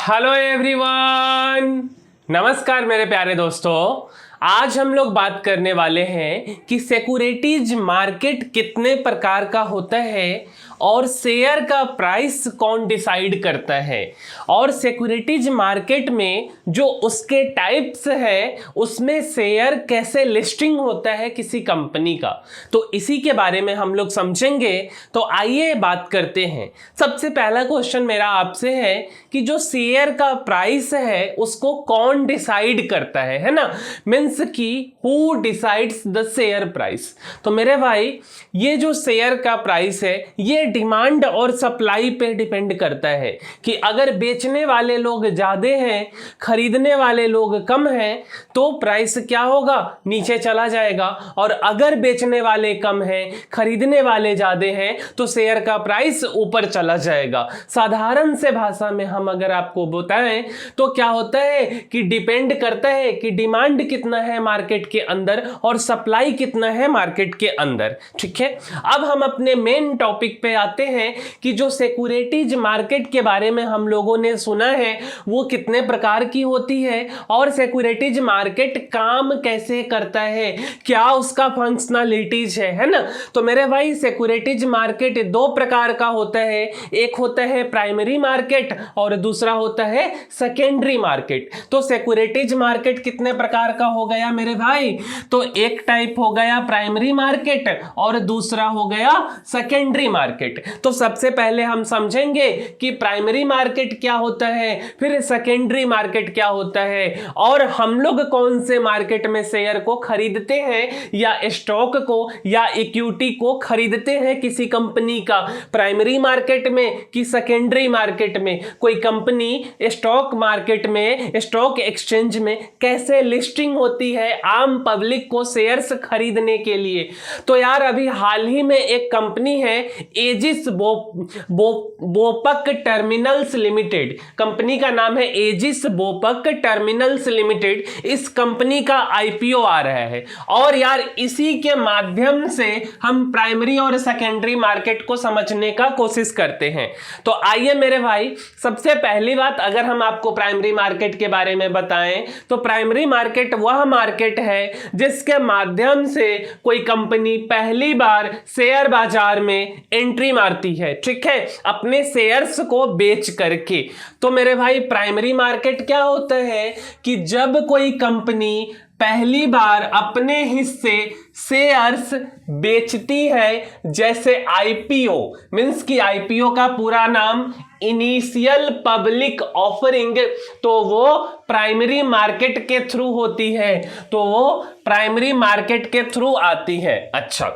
Hello everyone, नमस्कार मेरे प्यारे दोस्तों। आज हम लोग बात करने वाले हैं कि सिक्योरिटीज मार्केट कितने प्रकार का होता है और शेयर का प्राइस कौन डिसाइड करता है, और सिक्योरिटीज मार्केट में जो उसके टाइप्स है उसमें शेयर कैसे लिस्टिंग होता है किसी कंपनी का, तो इसी के बारे में हम लोग समझेंगे। तो आइए बात करते हैं। सबसे पहला क्वेश्चन मेरा आपसे है कि जो शेयर का प्राइस है उसको कौन डिसाइड करता है ना, मीन्स कि who decides the share price. तो मेरे भाई ये जो शेयर का प्राइस है ये डिमांड और सप्लाई पे डिपेंड करता है कि अगर बेचने वाले लोग ज़्यादा हैं, खरीदने वाले लोग कम हैं, तो प्राइस क्या होगा, नीचे चला जाएगा। और अगर बेचने वाले कम हैं, खरीदने वाले ज़्यादा हैं, तो शेयर का प्राइस ऊपर चला जाएगा। साधारण से भाषा में हम अगर आपको बताएं तो क्या होता है कि डिपेंड करता है कि डिमांड कितना है मार्केट के अंदर और सप्लाई कितना है मार्केट के अंदर। ठीक है, अब हम अपने मेन टॉपिक पे आते हैं कि जो सिक्योरिटीज मार्केट के बारे में हम लोगों ने सुना है वो कितने प्रकार की होती है और सिक्योरिटीज मार्केट काम कैसे करता है, क्या उसका फंक्शनलिटीज है ना। तो मेरे भाई सिक्योरिटीज मार्केट दो प्रकार का होता है, एक होता है प्राइमरी मार्केट और दूसरा होता है सेकेंडरी मार्केट। तो सिक्योरिटीज मार्केट कितने प्रकार का हो गया मेरे भाई, तो एक टाइप हो गया प्राइमरी मार्केट और दूसरा हो गया सेकेंडरी मार्केट। तो सबसे पहले हम समझेंगे कि प्राइमरी मार्केट क्या होता है, फिर सेकेंडरी मार्केट क्या होता है, और हम लोग कौन से मार्केट में शेयर को खरीदते हैं या स्टॉक को या इक्विटी को खरीदते हैं किसी कंपनी का, प्राइमरी मार्केट में कि सेकेंडरी मार्केट में। कोई कंपनी स्टॉक मार्केट में, स्टॉक एक्सचेंज में कैसे लिस्टिंग होती है आम पब्लिक को शेयर्स खरीदने के लिए। तो यार अभी हाल ही में एक कंपनी है edges Vopak terminals limited, company का नाम है एजिस बोपक टर्मिनल्स लिमिटेड। इस कंपनी का आईपीओ आ रहा है और यार इसी के माध्यम से हम प्राइमरी और सेकेंडरी मार्केट को समझने का कोशिश करते हैं। तो आइए मेरे भाई, सबसे पहली बात अगर हम आपको प्राइमरी मार्केट के बारे में बताएं तो प्राइमरी मार्केट वह मार्केट है जिसके माध्यम से कोई कंपनी पहली बार शेयर बाजार में एंट्री मारती है, ठीक है, अपने शेयर्स को बेच करके। तो मेरे भाई प्राइमरी मार्केट क्या होता है कि जब कोई कंपनी पहली बार अपने हिस्से शेयर्स बेचती है, जैसे आईपीओ, मींस कि आईपीओ का पूरा नाम इनिशियल पब्लिक ऑफरिंग, तो वो प्राइमरी मार्केट के थ्रू होती है, तो वो प्राइमरी मार्केट के थ्रू आती है। अच्छा,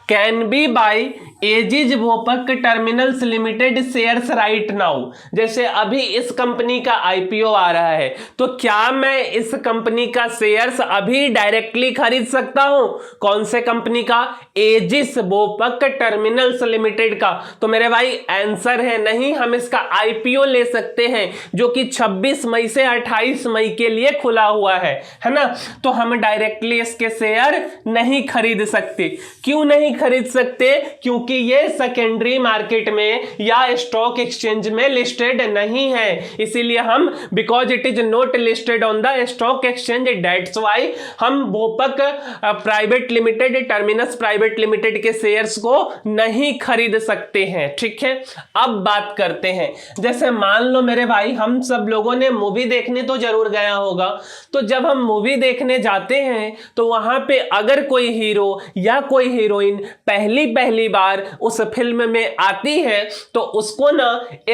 can be buy Aegis Vopak terminals limited shares right now, जैसे अभी इस कंपनी का आईपीओ आ रहा है, तो क्या मैं इस कंपनी का शेयर्स अभी डायरेक्टली खरीद सकता हूं? कौन से कंपनी का? एजिस बोपक टर्मिनल्स लिमिटेड का। तो मेरे भाई आंसर है नहीं, हम इसका आईपीओ ले सकते हैं जो कि 26 मई से 28 मई के लिए खुला हुआ है ना। तो हम डायरेक्टली इसके शेयर नहीं खरीद सकते। क्यों नहीं खरीद सकते? क्योंकि ये सेकेंडरी मार्केट में या स्टॉक एक्सचेंज में लिस्टेड नहीं है, इसीलिए हम because it is not listed on the stock exchange, that's why हम Vopak private limited, terminus private limited के शेयर्स को नहीं खरीद सकते हैं। ठीक है, अब बात करते हैं, जैसे मान लो मेरे भाई हम सब लोगों ने मूवी देखने तो जरूर गया होगा, तो जब हम मूवी देखने जाते हैं तो वहां पे अगर कोई हीरो या कोई हीरोइन पहली बार उस फिल्म में आती है तो उसको ना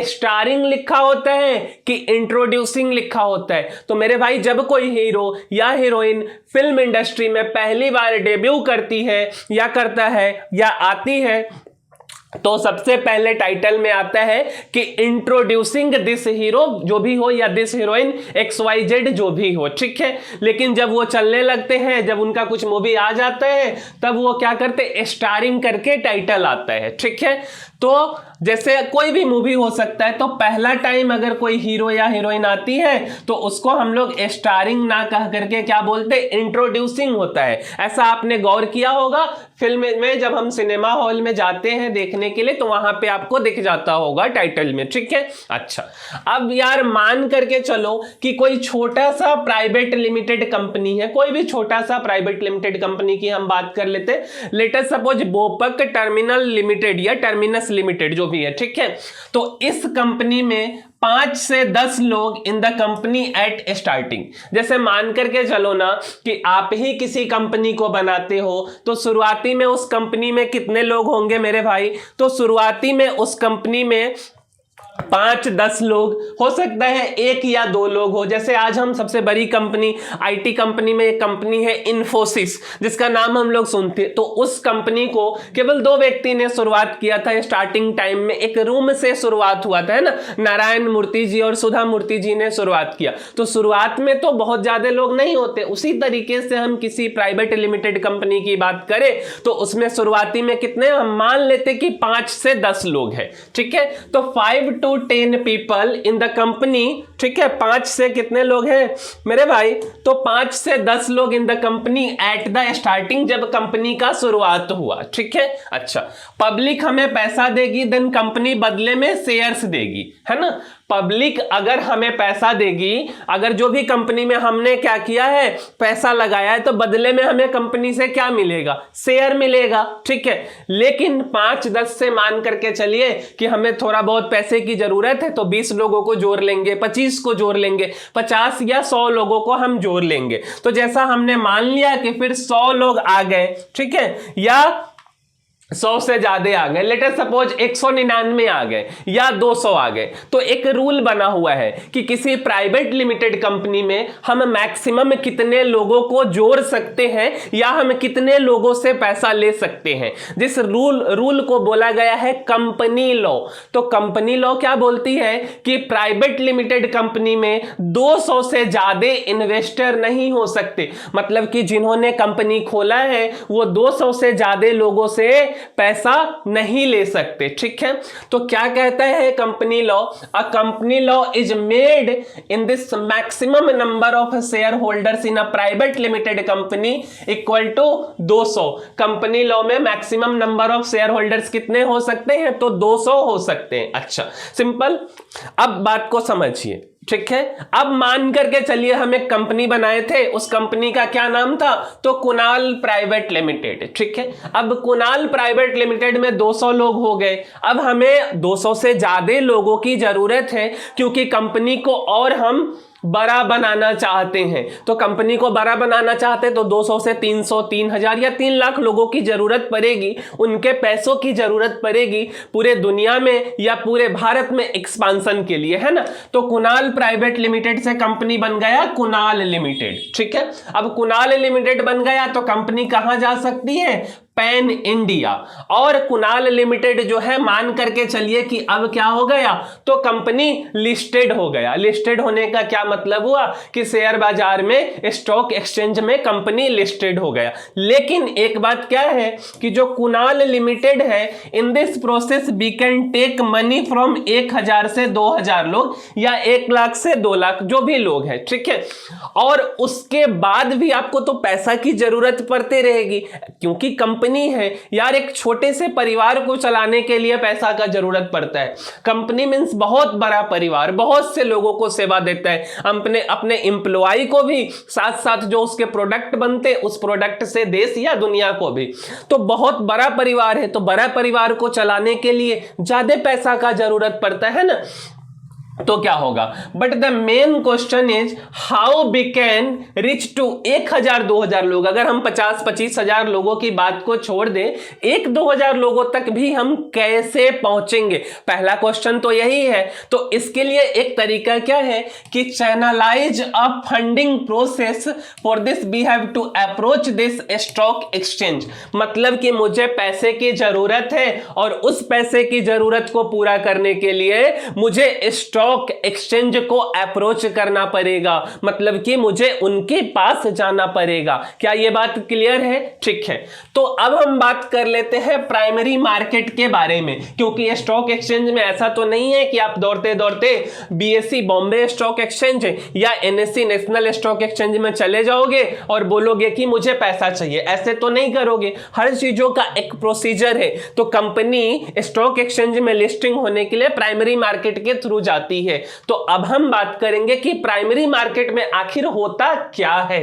स्टारिंग लिखा होता है कि इंट्रोड्यूसिंग लिखा होता है। तो मेरे भाई जब कोई हीरो या हीरोइन फिल्म इंडस्ट्री में पहली बार डेब्यू करती है या करता है या आती है तो सबसे पहले टाइटल में आता है कि इंट्रोड्यूसिंग दिस हीरो, जो भी हो, या दिस हीरोइन XYZ, जो भी हो, ठीक है। लेकिन जब वो चलने लगते हैं, जब उनका कुछ मूवी आ जाता है, तब वो क्या करते, स्टारिंग करके टाइटल आता है, ठीक है। तो जैसे कोई भी मूवी हो सकता है, तो पहला टाइम अगर कोई हीरो या हीरोइन आती है तो उसको हम लोग स्टारिंग ना कह करके क्या बोलते हैं, इंट्रोड्यूसिंग होता है। ऐसा आपने गौर किया होगा फिल्म में, जब हम सिनेमा हॉल में जाते हैं देखने के लिए तो वहां पे आपको दिख जाता होगा टाइटल में, ठीक है। अच्छा, अब यार मान करके चलो कि कोई छोटा सा प्राइवेट लिमिटेड कंपनी है, कोई भी छोटा सा प्राइवेट लिमिटेड कंपनी की हम बात कर लेते हैं, let us suppose Vopak terminal limited या टर्मिनस लिमिटेड जो भी है, ठीक है। तो इस कंपनी में 5 से 10 लोग in the company at starting. जैसे मान करके चलो ना कि आप ही किसी कंपनी को बनाते हो, तो शुरुआती में उस कंपनी में कितने लोग होंगे मेरे भाई? तो शुरुआती में उस कंपनी में 5-10 लोग, हो सकता है 1 या 2 लोग हो। जैसे आज हम सबसे बड़ी कंपनी, आईटी कंपनी में एक कंपनी है इन्फोसिस, जिसका नाम हम लोग सुनते हैं, तो उस कंपनी को केवल 2 व्यक्ति ने शुरुआत किया था। स्टार्टिंग टाइम में एक रूम से शुरुआत हुआ था, है ना, नारायण मूर्ति जी और सुधा मूर्ति जी ने शुरुआत किया। तो शुरुआत में तो बहुत ज्यादा लोग नहीं होते। उसी तरीके से हम किसी प्राइवेट लिमिटेड कंपनी की बात करें तो उसमें शुरुआती में कितने, हम मान लेते कि 5 से 10 लोग हैं, ठीक है। तो 5 to 10 people in the company, ठीक है। 5 से कितने लोग हैं मेरे भाई? तो 5 से 10 लोग in the company at the starting, जब कंपनी का शुरुआत हुआ, ठीक है। अच्छा, पब्लिक हमें पैसा देगी, देन कंपनी बदले में शेयर्स देगी, है ना। पब्लिक अगर हमें पैसा देगी, अगर जो भी कंपनी में हमने क्या किया है, पैसा लगाया है, तो बदले में हमें कंपनी से क्या मिलेगा? शेयर मिलेगा, ठीक है। लेकिन 5-10 से मान करके चलिए कि हमें थोड़ा बहुत पैसे की जरूरत है, तो 20 लोगों को जोड़ लेंगे, 25 को जोड़ लेंगे, 50 या 100 लोगों को हम जोड़ लेंगे। तो जैसा हमने मान लिया कि फिर 100 लोग आ गए, ठीक है, या 100 से ज्यादा आ गए, लेट अस सपोज 199 आ गए या 200 आ गए, तो एक रूल बना हुआ है कि किसी प्राइवेट लिमिटेड कंपनी में हम मैक्सिमम कितने लोगों को जोड़ सकते हैं या हम कितने लोगों से पैसा ले सकते हैं। जिस रूल को बोला गया है कंपनी लॉ। तो कंपनी लॉ क्या बोलती है कि प्राइवेट लिमिटेड कंपनी में 200 से ज्यादा इन्वेस्टर नहीं हो सकते। मतलब कि जिन्होंने कंपनी खोला है वो 200 से ज्यादा लोगों से पैसा नहीं ले सकते, ठीक है। तो क्या कहता है company law? A company law is made in this maximum number of share holders in a private limited company equal to 200। Company law में maximum number of share holders कितने हो सकते हैं? तो 200 हो सकते हैं। अच्छा, सिंपल। अब बात को समझिए, ठीक है। अब मान करके चलिए हम एक कंपनी बनाए थे, उस कंपनी का क्या नाम था? तो कुणाल प्राइवेट लिमिटेड, ठीक है। अब कुणाल प्राइवेट लिमिटेड में 200 लोग हो गए। अब हमें 200 से ज्यादा लोगों की जरूरत है, क्योंकि कंपनी को और हम बड़ा बनाना चाहते हैं। तो कंपनी को बड़ा बनाना चाहते हैं तो 200 से 300, 3000 या 3 लाख लोगों की जरूरत पड़ेगी। उनके पैसों की जरूरत पड़ेगी पूरे दुनिया में या पूरे भारत में एक्सपांशन के लिए, है ना। तो कुणाल प्राइवेट लिमिटेड से कंपनी बन गया कुणाल लिमिटेड, ठीक है। अब कुणाल लिमिटेड बन गया तो कंपनी कहां जा सकती है? Pan India. और कुणाल लिमिटेड जो है, मान करके चलिए कि अब क्या हो गया? तो कंपनी लिस्टेड हो गया। लिस्टेड होने का क्या मतलब हुआ? कि शेयर बाजार में, स्टॉक एक्सचेंज में कंपनी लिस्टेड हो गया। लेकिन एक बात क्या है कि जो कुणाल लिमिटेड है, in this process we can take money from 1000 से 2000 लोग या 1 लाख से 2 लाख, जो भी लोग हैं, ठीक है। और उसके बाद भी आपको तो पैसा की जरूरत पड़ती रहेगी, क्योंकि कंपनी है यार। एक छोटे से परिवार को चलाने के लिए पैसा का जरूरत पड़ता है। कंपनी मींस बहुत बड़ा परिवार, बहुत से लोगों को सेवा देता है, अपने एम्प्लॉय को भी, साथ साथ जो उसके प्रोडक्ट बनते उस प्रोडक्ट से देश या दुनिया को भी। तो बहुत बड़ा परिवार है, तो बड़ा परिवार को चलाने के लिए ज्यादा पैसा का जरूरत पड़ता है ना। तो क्या होगा? But the main question is how we can reach to 1000-2000 लोग। अगर हम 50-25 हजार लोगों की बात को छोड़ दें, 1-2000 लोगों तक भी हम कैसे पहुंचेंगे? पहला क्वेश्चन तो यही है। तो इसके लिए एक तरीका क्या है कि channelise a funding process for this we have to approach this stock exchange. मतलब कि मुझे पैसे की जरूरत है और उस पैसे की जरूरत को पूरा करने के लिए मुझे स्टॉक स्टॉक एक्सचेंज को अप्रोच करना पड़ेगा, मतलब कि मुझे उनके पास जाना पड़ेगा। क्या ये बात क्लियर है? ठीक है, तो अब हम बात कर लेते हैं प्राइमरी मार्केट के बारे में, क्योंकि स्टॉक एक्सचेंज में ऐसा तो नहीं है कि आप दौड़ते दौड़ते बीएसई बॉम्बे स्टॉक एक्सचेंज या एनएससी नेशनल स्टॉक एक्सचेंज में चले जाओगे और बोलोगे कि मुझे पैसा चाहिए, ऐसे तो नहीं करोगे। हर चीजों का एक प्रोसीजर है। तो कंपनी स्टॉक एक्सचेंज में लिस्टिंग होने के लिए प्राइमरी मार्केट के थ्रू जाती है। तो अब हम बात करेंगे कि प्राइमरी मार्केट में आखिर होता क्या है।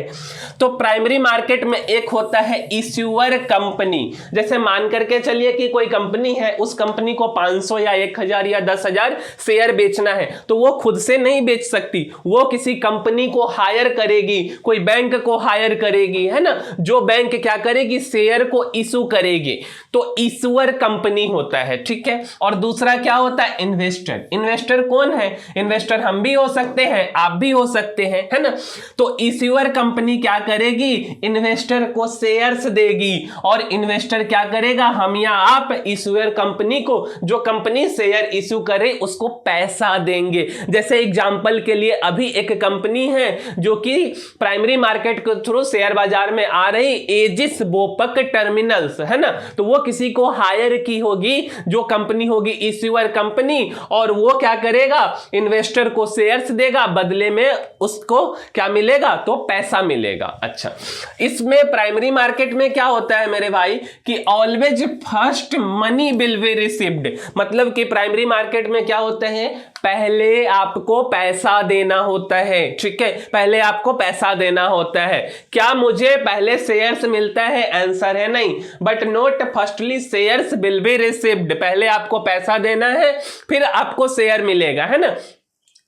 तो प्राइमरी मार्केट में एक होता है इश्यूअर कंपनी। जैसे मान करके चलिए कि कोई कंपनी है, उस कंपनी को 500 या 1000 या 10,000 शेयर बेचना है, तो वो खुद से नहीं बेच सकती, वो किसी कंपनी को हायर करेगी, कोई बैंक को हायर करेगी, है ना। जो बैंक क्या करेगी, शेयर को इशू करेगी, तो इश्यूअर कंपनी होता है, ठीक है। और दूसरा क्या होता है, इन्वेस्टर। इन्वेस्टर कौन है? इन्वेस्टर हम भी हो सकते हैं, आप भी हो सकते हैं, है ना। तो इश्यूअर कंपनी क्या करेगी, इन्वेस्टर को शेयर्स देगी, और इन्वेस्टर क्या करेगा, हम या आप इश्यूअर कंपनी को, जो कंपनी शेयर इशू करे उसको पैसा देंगे। जैसे एग्जांपल के लिए अभी एक कंपनी है जो कि प्राइमरी मार्केट के थ्रू शेयर बाजार में आ रही, एजिस बोपक टर्मिनल्स, है ना। तो वो किसी को हायर की होगी, जो कंपनी होगी इश्यूअर कंपनी, और वो क्या करेगा, इन्वेस्टर को शेयर्स देगा, बदले में उसको क्या मिलेगा, तो पैसा मिलेगा। अच्छा, इसमें प्राइमरी मार्केट में क्या होता है मेरे भाई कि always first money will be received, मतलब कि प्राइमरी मार्केट में क्या होता है, पहले आपको पैसा देना होता है, ठीक है, पहले आपको पैसा देना होता है। क्या मुझे पहले शेयर्स मिलता है? आंसर है नहीं, but note firstly shares will be received, पहले आपको पैसा देना है फिर आपको शेयर मिलेगा, है ना।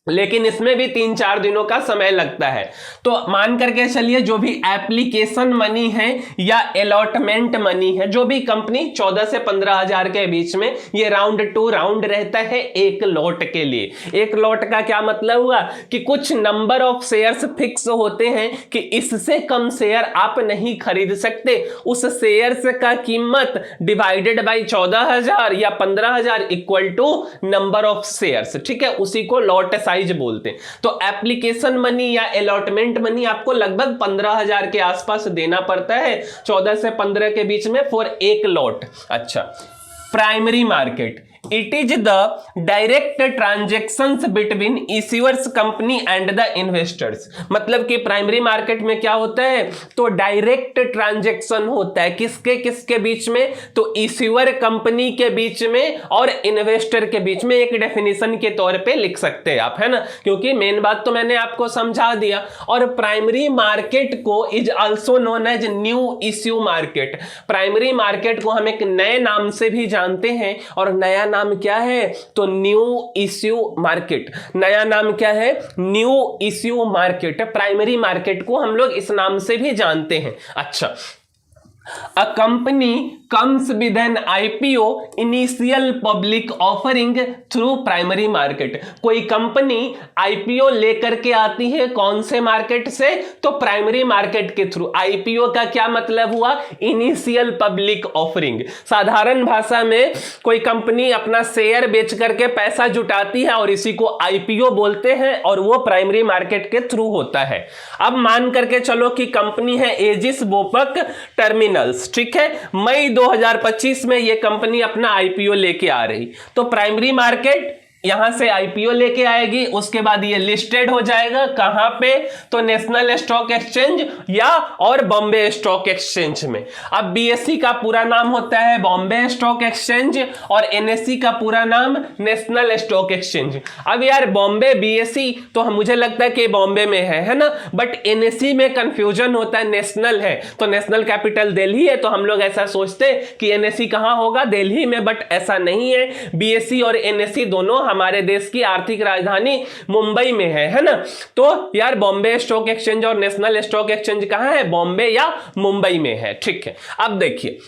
लेकिन इसमें भी 3-4 दिनों का समय लगता है। तो मान करके चलिए जो भी एप्लीकेशन मनी है या अलॉटमेंट मनी है, जो भी कंपनी 14 से 15,000 के बीच में, ये राउंड टू राउंड रहता है एक लॉट के लिए। एक लॉट का क्या मतलब हुआ कि कुछ नंबर ऑफ शेयर्स फिक्स होते हैं कि इससे कम शेयर आप नहीं खरीद सकते। उस शेयर्स का कीमत डिवाइडेड बाई 14,000 या 15,000 equal to number of shares, ठीक है, उसी को लॉट बोलते हैं। तो एप्लीकेशन मनी या अलॉटमेंट मनी आपको लगभग 15,000 के आसपास देना पड़ता है, 14 से 15 के बीच में, फॉर एक लॉट। अच्छा, primary market, it is the direct transactions between issuers company and the investors. मतलब कि प्राइमरी मार्केट में क्या होता है, तो डायरेक्ट ट्रांजेक्शन होता है, किसके किसके बीच में, तो इश्यूअर कंपनी के बीच में और इन्वेस्टर के बीच में। एक डेफिनेशन के तौर पे लिख सकते हैं आप, है ना, क्योंकि मेन बात तो मैंने आपको समझा दिया। और प्राइमरी मार्केट को is also known as new issue market. Primary market को हम एक नए नाम से भी जानते हैं, और नया नाम क्या है, तो न्यू इश्यू मार्केट। नया नाम क्या है, new issue market. Primary market को हम लोग इस नाम से भी जानते हैं। अच्छा, A company comes with an IPO, initial public offering through primary market। कोई कंपनी IPO लेकर के आती है, कौन से मार्केट से, तो प्राइमरी मार्केट के थ्रू। IPO का क्या मतलब हुआ, इनिशियल पब्लिक ऑफरिंग। साधारण भाषा में कोई कंपनी अपना शेयर बेच करके पैसा जुटाती है और इसी को IPO बोलते हैं, और वो प्राइमरी मार्केट के थ्रू होता है। अब मान करके चलो कि कंपनी है एजिस बोपक टर्मिनल, ठीक है, मई 2025 में ये कंपनी अपना आईपीओ लेके आ रही। तो प्राइमरी मार्केट यहां से आईपीओ लेके आएगी, उसके बाद ये लिस्टेड हो जाएगा कहां पे, तो नेशनल स्टॉक एक्सचेंज या और बॉम्बे स्टॉक एक्सचेंज में। अब बीएसई का पूरा नाम होता है बॉम्बे स्टॉक एक्सचेंज, और एनएससी का पूरा नाम नेशनल स्टॉक एक्सचेंज। अब यार बॉम्बे बीएसई तो मुझे लगता है कि बॉम्बे में है ना, बट एनएससी में कंफ्यूजन होता है, नेशनल है तो नेशनल कैपिटल दिल्ली है, तो हम लोग ऐसा सोचते कि एनएससी कहां होगा, दिल्ली में, बट ऐसा नहीं है। बीएसई और एनएससी दोनों हमारे देश की आर्थिक राजधानी मुंबई में है ना। तो यार बॉम्बे स्टॉक एक्सचेंज और नेशनल स्टॉक एक्सचेंज कहां है, बॉम्बे या मुंबई में है, ठीक है। अब देखिए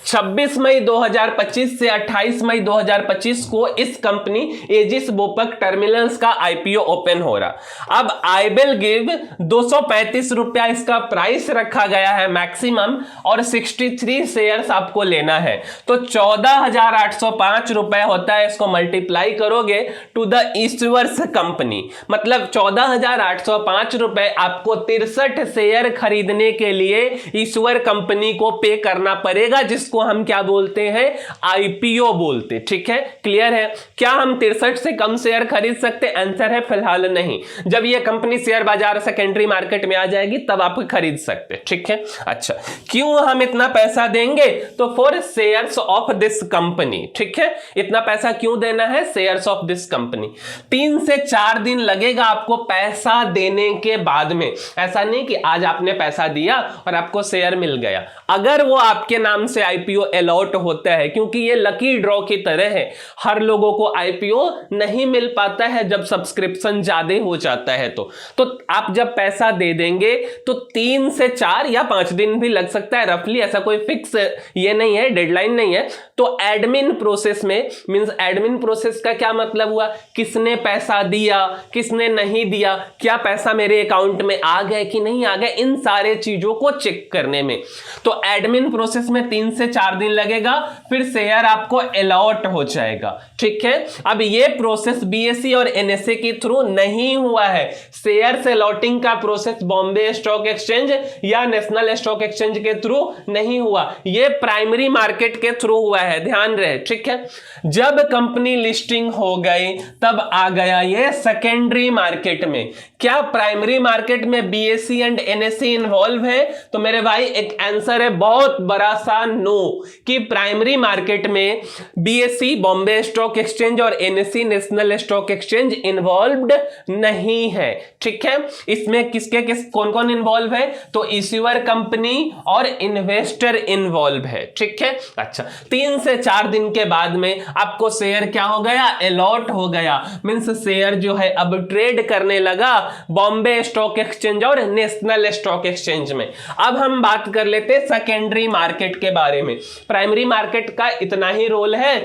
26 मई 2025 से 28 मई 2025 को इस कंपनी एजिस वोपक टर्मिनल्स का आईपीओ ओपन हो रहा। अब आई विल गिव 235 रुपया इसका प्राइस रखा गया है मैक्सिमम, और 63 शेयर्स आपको लेना है। तो 14,805 रुपए होता है, इसको मल्टीप्लाई करोगे टू द इश्यूअर्स कंपनी, मतलब 14,805 रुपए आपको 63 शेयर खरीदने के लिए इश्यूअर कंपनी को पे करना पड़ेगा, जिसको हम क्या बोलते हैं, आईपीओ बोलते। ठीक है, क्लियर है? क्या हम 63 से कम शेयर खरीद सकते? आंसर है फिलहाल नहीं। जब ये कंपनी शेयर बाजार सेकेंडरी मार्केट में आ जाएगी तब आप खरीद सकते। ठीक है, अच्छा, क्यों हम इतना पैसा देंगे? तो for shares of this company. ठीक है, इतना पैसा क्यों देना है? Shares of this company. 3 से 4 दिन लगेगा आपको पैसा देने के बाद में। ऐसा नहीं कि आज आपने पैसा दिया और आपको शेयर मिल गया। अगर वो आपके नाम से आईपीओ अलॉट होता है, क्योंकि ये लकी ड्रॉ की तरह है, हर लोगों को आईपीओ नहीं मिल पाता है जब सब्सक्रिप्शन ज्यादा हो जाता है। तो आप जब पैसा दे देंगे तो 3 से 4 या 5 दिन भी लग सकता है रफली, ऐसा कोई फिक्स ये नहीं है, डेडलाइन नहीं है। तो एडमिन प्रोसेस में, मींस एडमिन प्रोसेस का क्या मतलब हुआ, किसने पैसा दिया, किसने नहीं दिया, क्या पैसा मेरे अकाउंट में आ गया कि नहीं आ गया, इन सारे चीजों को चेक करने में। तो एडमिन प्रोसेस में 3 से 4 दिन लगेगा, फिर शेयर आपको अलॉट हो जाएगा। ठीक है, अब ये प्रोसेस बीएसई और एनएसई के थ्रू नहीं हुआ है। शेयर अलॉटिंग का प्रोसेस बॉम्बे स्टॉक एक्सचेंज या नेशनल स्टॉक एक्सचेंज के थ्रू नहीं हुआ, ये प्राइमरी मार्केट के थ्रू हुआ है, ध्यान रहे। ठीक है, जब कंपनी लिस्टिंग हो गई तब आ गया ये सेकेंडरी मार्केट में। क्या प्राइमरी मार्केट में बीएसई एंड एनएसई इन्वॉल्व है? तो मेरे भाई एक आंसर है बहुत बड़ा सा नो, कि प्राइमरी मार्केट में बीएसई बॉम्बे स्टॉक एक्सचेंज और NSE national stock exchange involved नहीं है। ठीक है, इसमें किसके कौन कौन इन्वॉल्व है? तो इश्यूअर कंपनी और इन्वेस्टर इन्वॉल्व है। ठीक है, अच्छा, 3 से 4 दिन के बाद में आपको शेयर क्या हो गया, अलॉट हो गया। मींस शेयर जो है अब ट्रेड करने लगा बॉम्बे स्टॉक एक्सचेंज और नेशनल स्टॉक एक्सचेंज में। अब हम बात कर लेते हैं सेकेंडरी मार्केट के बारे में। प्राइमरी मार्केट का इतना ही रोल है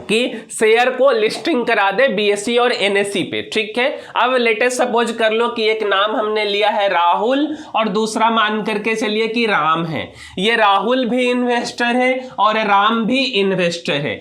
कि शेयर को लिस्टिंग करा दे बीएसई और एनएसई पे। ठीक है, अब लेटेस्ट सपोज कर लो कि एक नाम हमने लिया है राहुल और दूसरा मान करके चलिए कि राम है। ये राहुल भी इन्वेस्टर है और राम भी इन्वेस्टर है।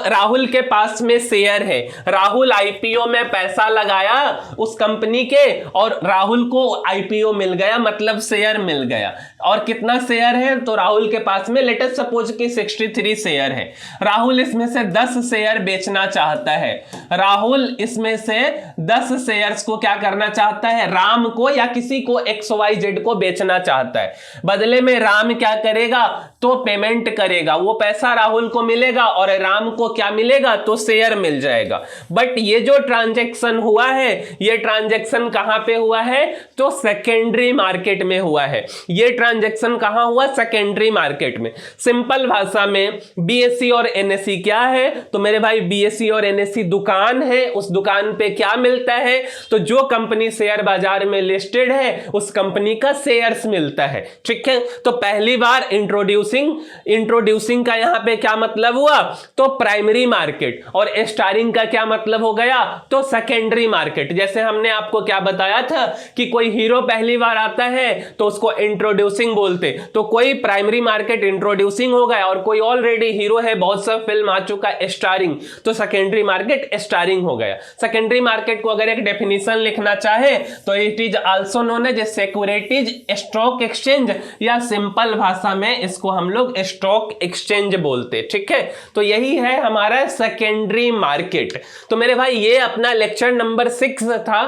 राहुल के पास में शेयर है, राहुल आईपीओ में पैसा लगाया उस कंपनी के और राहुल को आईपीओ मिल गया, मतलब शेयर मिल गया। और कितना शेयर है? तो राहुल के पास में लेटेस्ट सपोज कि 63 शेयर है। राहुल इसमें से 10 शेयर बेचना चाहता है। राहुल इसमें से 10 शेयर्स को क्या करना चाहता है? राम को या किसी को XYZ को बेचना चाहता है। बदले में राम क्या करेगा? तो पेमेंट करेगा, वो पैसा राहुल को मिलेगा और राम को क्या मिलेगा? तो शेयर मिल जाएगा। बट ये जो ट्रांजैक्शन हुआ है, ये ट्रांजैक्शन कहां पे हुआ है? तो सेकेंडरी मार्केट में हुआ है। ये ट्रांजैक्शन कहां हुआ? सेकेंडरी मार्केट में। सिंपल भाषा में बीएसई और एनएसई क्या है? तो मेरे भाई बीएसई और एनएसई दुकान है, उस दुकान पे क्या मिलता है? तो जो कंपनी शेयर बाजार में लिस्टेड है उस कंपनी का शेयर्स मिलता है। ठीक है, तो पहली बार इंट्रोड्यूसिंग का यहां पे क्या मतलब हुआ? तो प्राइमरी मार्केट, और स्टारिंग का क्या मतलब हो गया? तो सेकेंडरी मार्केट। जैसे हमने आपको क्या बताया था कि कोई हीरो पहली बार आता है तो उसको इंट्रोड्यूसिंग बोलते, तो कोई प्राइमरी मार्केट इंट्रोड्यूसिंग हो गया और कोई ऑलरेडी हीरो है, बहुत सा फिल्म आ चुका है, स्टारिंग, तो सेकेंडरी मार्केट स्टारिंग हो गया। सेकेंडरी मार्केट को अगर एक डेफिनेशन लिखना चाहे तो it is also known as securities stock exchange, या सिंपल भाषा में इसको हम लोग स्टॉक एक्सचेंज बोलते। ठीक है, तो यही है हमारा सेकेंडरी मार्केट। तो मेरे भाई ये अपना लेक्चर नंबर 6 था।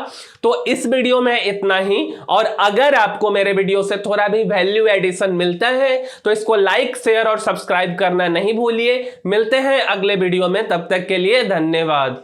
तो इस वीडियो में इतना ही, और अगर आपको मेरे वीडियो से थोड़ा भी वैल्यू एडिशन मिलता है तो इसको लाइक, शेयर और सब्सक्राइब करना नहीं भूलिए। मिलते हैं अगले वीडियो में, तब तक के लिए धन्यवाद।